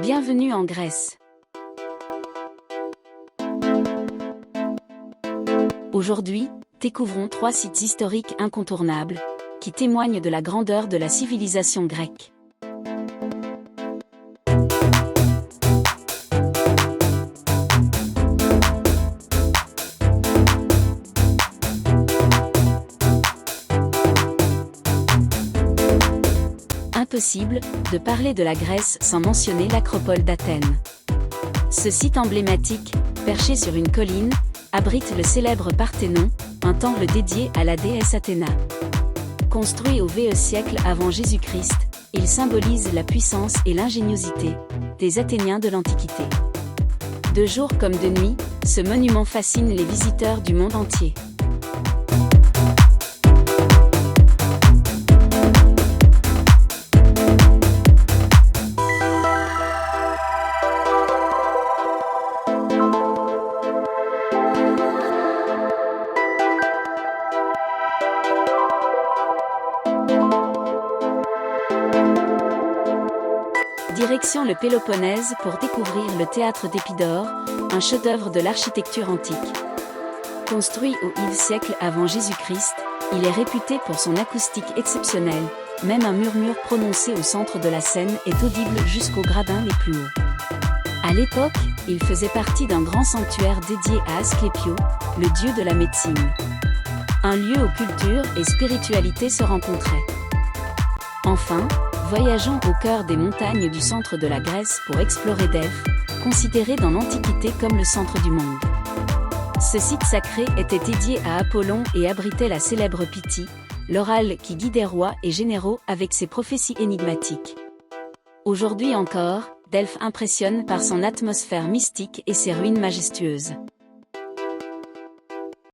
Bienvenue en Grèce. Aujourd'hui, découvrons 3 sites historiques incontournables, qui témoignent de la grandeur de la civilisation grecque. Impossible de parler de la Grèce sans mentionner l'acropole d'Athènes. Ce site emblématique, perché sur une colline, abrite le célèbre Parthénon, un temple dédié à la déesse Athéna. Construit au VE siècle avant Jésus-Christ, il symbolise la puissance et l'ingéniosité des Athéniens de l'Antiquité. De jour comme de nuit, ce monument fascine les visiteurs du monde entier. Direction le Péloponnèse pour découvrir le théâtre d'Épidore, un chef-d'œuvre de l'architecture antique. Construit au IVe siècle avant Jésus-Christ, il est réputé pour son acoustique exceptionnelle, même un murmure prononcé au centre de la scène est audible jusqu'aux gradins les plus hauts. À l'époque, il faisait partie d'un grand sanctuaire dédié à Asclépio, le dieu de la médecine. Un lieu où culture et spiritualité se rencontraient. Enfin, voyageons au cœur des montagnes du centre de la Grèce pour explorer Delphes, considéré dans l'Antiquité comme le centre du monde. Ce site sacré était dédié à Apollon et abritait la célèbre Pythie, l'oracle qui guidait rois et généraux avec ses prophéties énigmatiques. Aujourd'hui encore, Delphes impressionne par son atmosphère mystique et ses ruines majestueuses.